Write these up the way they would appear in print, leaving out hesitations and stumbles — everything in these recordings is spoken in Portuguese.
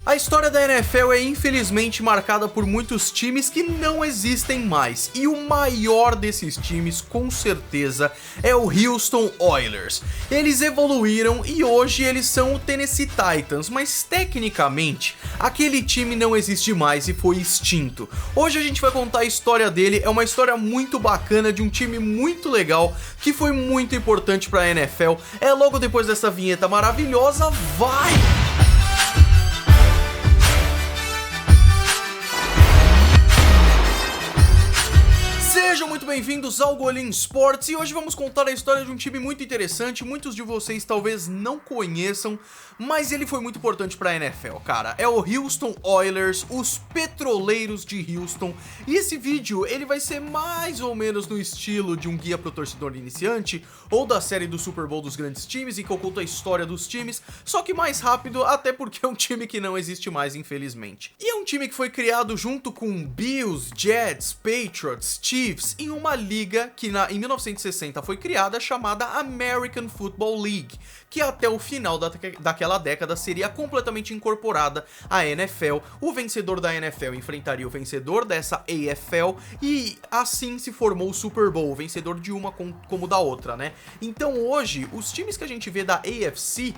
A história da NFL é infelizmente marcada por muitos times que não existem mais, e o maior desses times com certeza é o Houston Oilers. Eles evoluíram e hoje eles são o Tennessee Titans, mas tecnicamente aquele time não existe mais e foi extinto. Hoje a gente vai contar a história dele, é uma história muito bacana de um time muito legal que foi muito importante para a NFL. É logo depois dessa vinheta maravilhosa, vai! Sejam muito bem-vindos ao Golim Sports e hoje vamos contar a história de um time muito interessante. Muitos de vocês talvez não conheçam, mas ele foi muito importante para a NFL, cara. É o Houston Oilers, os Petroleiros de Houston. E esse vídeo ele vai ser mais ou menos no estilo de um guia para o torcedor iniciante ou da série do Super Bowl dos grandes times, em que eu conto a história dos times, só que mais rápido, até porque é um time que não existe mais, infelizmente. E é um time que foi criado junto com Bills, Jets, Patriots, Chiefs, em uma liga que em 1960 foi criada, chamada American Football League, que até o final daquela década seria completamente incorporada à NFL. O vencedor da NFL enfrentaria o vencedor dessa AFL e assim se formou o Super Bowl, o vencedor de uma como da outra, né? Então hoje, os times que a gente vê da AFC,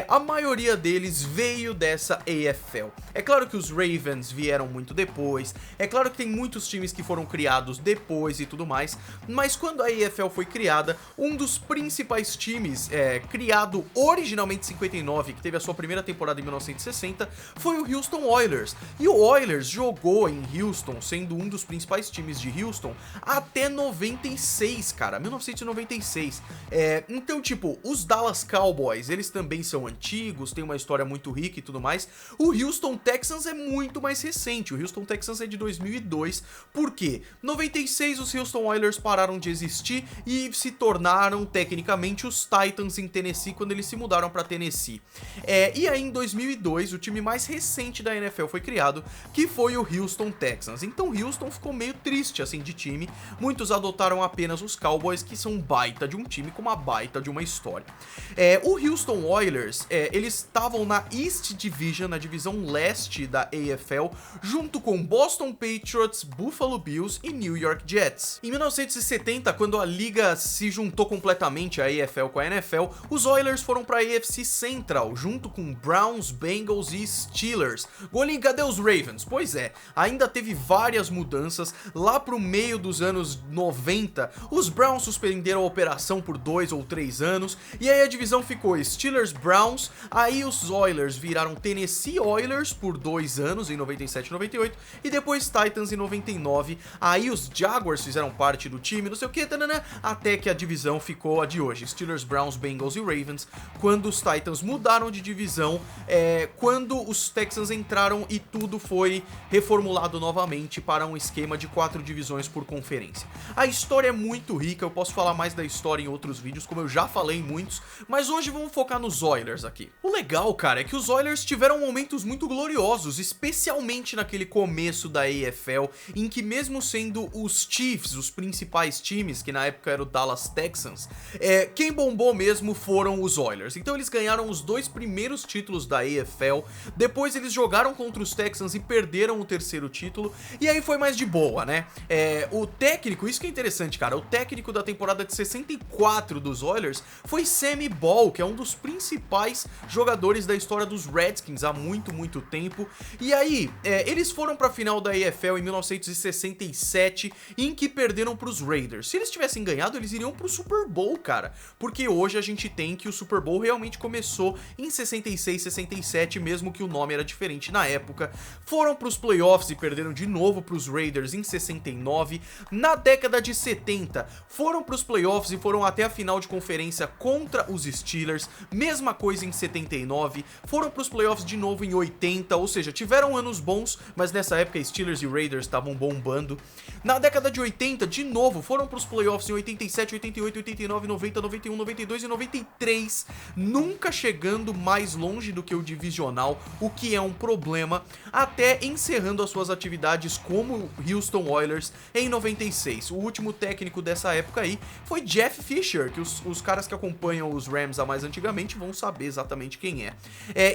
a maioria deles veio dessa AFL. É claro que os Ravens vieram muito depois, é claro que tem muitos times que foram criados depois e tudo mais, mas quando a AFL foi criada, um dos principais times, criado originalmente em 59, que teve a sua primeira temporada em 1960, foi o Houston Oilers. E o Oilers jogou em Houston, sendo um dos principais times de Houston, até 96, cara, 1996. Então, tipo, os Dallas Cowboys, eles também são antigos, tem uma história muito rica e tudo mais. O Houston Texans é muito mais recente, o Houston Texans é de 2002, por quê? 96 os Houston Oilers pararam de existir e se tornaram tecnicamente os Titans em Tennessee quando eles se mudaram para Tennessee. E aí em 2002 o time mais recente da NFL foi criado, que foi o Houston Texans. Então Houston ficou meio triste assim de time, muitos adotaram apenas os Cowboys, que são um baita de um time com uma baita de uma história. O Houston Oilers, eles estavam na East Division, na divisão leste da AFL, junto com Boston Patriots, Buffalo Bills e New York Jets. Em 1970, quando a liga se juntou completamente, a AFL com a NFL, os Oilers foram para a AFC Central, junto com Browns, Bengals e Steelers. Golim, cadê os Ravens? Pois é, ainda teve várias mudanças. Lá pro meio dos anos 90, os Browns suspenderam a operação por 2 ou 3 anos, e aí a divisão ficou Steelers, Browns, aí os Oilers viraram Tennessee Oilers por 2 anos, em 97 e 98, e depois Titans em 99, aí os Jaguars fizeram parte do time, não sei o que, até que a divisão ficou a de hoje, Steelers, Browns, Bengals e Ravens, quando os Titans mudaram de divisão, quando os Texans entraram e tudo foi reformulado novamente para um esquema de 4 divisões por conferência. A história é muito rica, eu posso falar mais da história em outros vídeos, como eu já falei em muitos, mas hoje vamos focar nos Oilers aqui. O legal, cara, é que os Oilers tiveram momentos muito gloriosos, especialmente naquele começo da AFL, em que mesmo sendo os Chiefs os principais times, que na época era o Dallas Texans, quem bombou mesmo foram os Oilers. Então eles ganharam os 2 primeiros títulos da AFL, depois eles jogaram contra os Texans e perderam o terceiro título, e aí foi mais de boa, né? O técnico, isso que é interessante, cara, o técnico da temporada de 64 dos Oilers foi Sammy Ball, que é um dos principais jogadores da história dos Redskins há muito tempo. E aí, eles foram pra final da AFL em 1967, em que perderam pros Raiders. Se eles tivessem ganhado, eles iriam pro Super Bowl, cara, porque hoje a gente tem que o Super Bowl realmente começou em 66, 67, mesmo que o nome era diferente na época. Foram pros playoffs e perderam de novo pros Raiders em 69. Na década de 70, foram pros playoffs e foram até a final de conferência contra os Steelers. Mesma coisa em 79, foram pros playoffs de novo em 80, ou seja, tiveram anos bons, mas nessa época Steelers e Raiders estavam bombando. Na década de 80, de novo, foram pros playoffs em 87, 88, 89, 90, 91, 92 e 93, nunca chegando mais longe do que o divisional, o que é um problema, até encerrando as suas atividades como Houston Oilers em 96. O último técnico dessa época aí foi Jeff Fisher, que os caras que acompanham os Rams há mais antigamente vão saber exatamente quem é.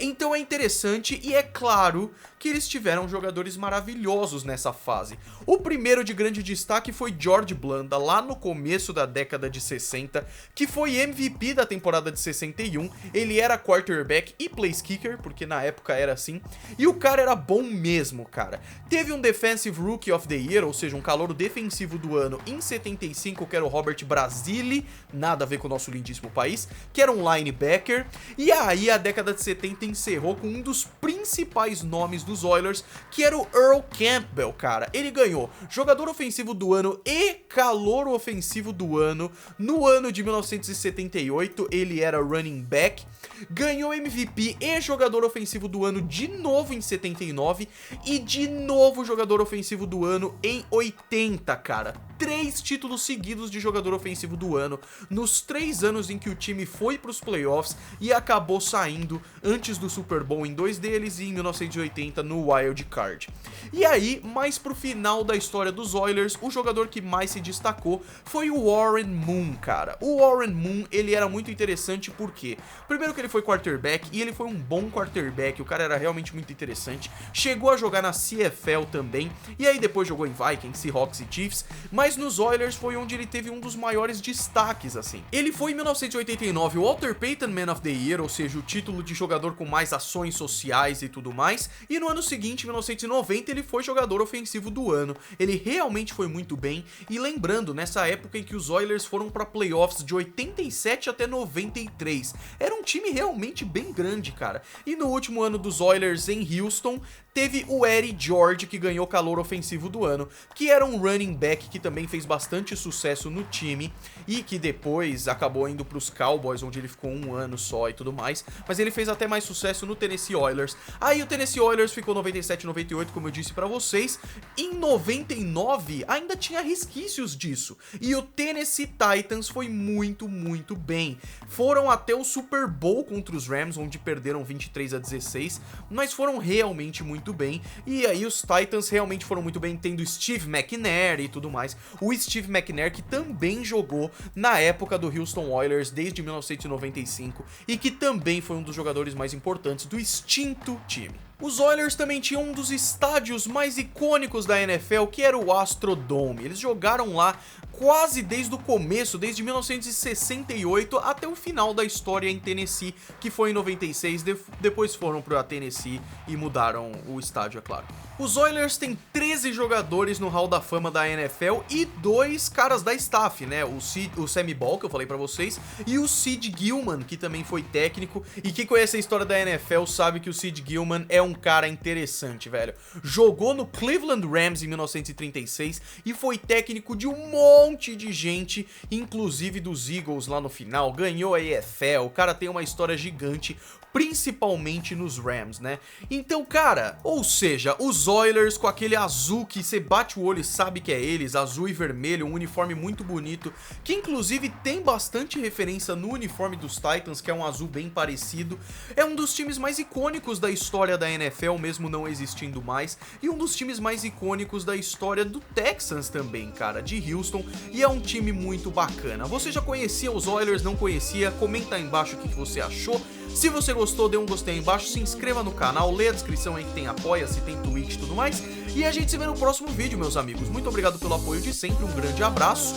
Então é interessante e é claro que eles tiveram jogadores maravilhosos nessa fase. O primeiro de grande destaque foi George Blanda, lá no começo da década de 60, que foi MVP da temporada de 61, ele era quarterback e place kicker, porque na época era assim, e o cara era bom mesmo, cara. Teve um Defensive Rookie of the Year, ou seja, um calouro defensivo do ano em 75, que era o Robert Brasili, nada a ver com o nosso lindíssimo país, que era um linebacker, e aí a década de 70 encerrou com um dos principais nomes dos Oilers, que era o Earl Campbell, cara. Ele ganhou jogador ofensivo do ano e calouro ofensivo do ano no ano de 1978, ele era running back, ganhou MVP e jogador ofensivo do ano de novo em 79 e de novo jogador ofensivo do ano em 80, cara. 3 títulos seguidos de jogador ofensivo do ano nos 3 anos em que o time foi pros playoffs e acabou saindo antes do Super Bowl em 2 deles e em 1980 no Wild Card. E aí, mais pro final da história dos Oilers, o jogador que mais se destacou foi o Warren Moon, cara. O Warren Moon, ele era muito interessante porque, primeiro que ele foi quarterback e ele foi um bom quarterback, o cara era realmente muito interessante, chegou a jogar na CFL também, e aí depois jogou em Vikings, Seahawks e Chiefs, mas nos Oilers foi onde ele teve um dos maiores destaques, assim. Ele foi em 1989 o Walter Payton Man of the Year, ou seja, o título de jogador com mais ações sociais e tudo mais, e no ano seguinte, 1990, ele foi jogador ofensivo do ano. Ele realmente foi muito bem, e lembrando, nessa época em que os Oilers foram para playoffs de 87 até 93, era um time realmente bem grande, cara. E no último ano dos Oilers em Houston, teve o Eddie George, que ganhou calouro ofensivo do ano, que era um running back que também fez bastante sucesso no time e que depois acabou indo pros Cowboys, onde ele ficou 1 ano só e tudo mais, mas ele fez até mais sucesso no Tennessee Oilers. Aí o Tennessee Oilers ficou 97 e 98, como eu disse pra vocês. Em 99 ainda tinha resquícios disso, e o Tennessee Titans foi muito bem. Foram até o Super Bowl contra os Rams, onde perderam 23-16, mas foram realmente muito bem, e aí os Titans realmente foram muito bem, tendo Steve McNair e tudo mais. O Steve McNair, que também jogou na época do Houston Oilers desde 1995 e que também foi um dos jogadores mais importantes do extinto time. Os Oilers também tinham um dos estádios mais icônicos da NFL, que era o Astrodome. Eles jogaram lá quase desde o começo, desde 1968 até o final da história em Tennessee, que foi em 96, depois foram para Tennessee e mudaram o estádio, é claro. Os Oilers têm 13 jogadores no Hall da Fama da NFL e 2 caras da staff, né? O Sammy Ball, que eu falei pra vocês, e o Sid Gilman, que também foi técnico, e quem conhece a história da NFL sabe que o Sid Gilman é um cara interessante, velho. Jogou no Cleveland Rams em 1936 e foi técnico de um monte de gente, inclusive dos Eagles lá no final, ganhou a EFL, o cara tem uma história gigante, principalmente nos Rams, né? Então, cara, ou seja, os Oilers com aquele azul que você bate o olho e sabe que é eles, azul e vermelho, um uniforme muito bonito, que inclusive tem bastante referência no uniforme dos Titans, que é um azul bem parecido, é um dos times mais icônicos da história da NFL, mesmo não existindo mais, e um dos times mais icônicos da história do Texans também, cara, de Houston, e é um time muito bacana. Você já conhecia os Oilers, não conhecia? Comenta aí embaixo o que você achou. Se você gostou, dê um gostei aí embaixo, se inscreva no canal, lê a descrição aí que tem Apoia-se, tem Twitch e tudo mais. E a gente se vê no próximo vídeo, meus amigos. Muito obrigado pelo apoio de sempre, um grande abraço.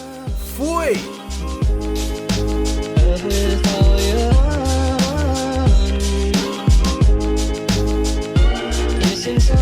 Fui! Since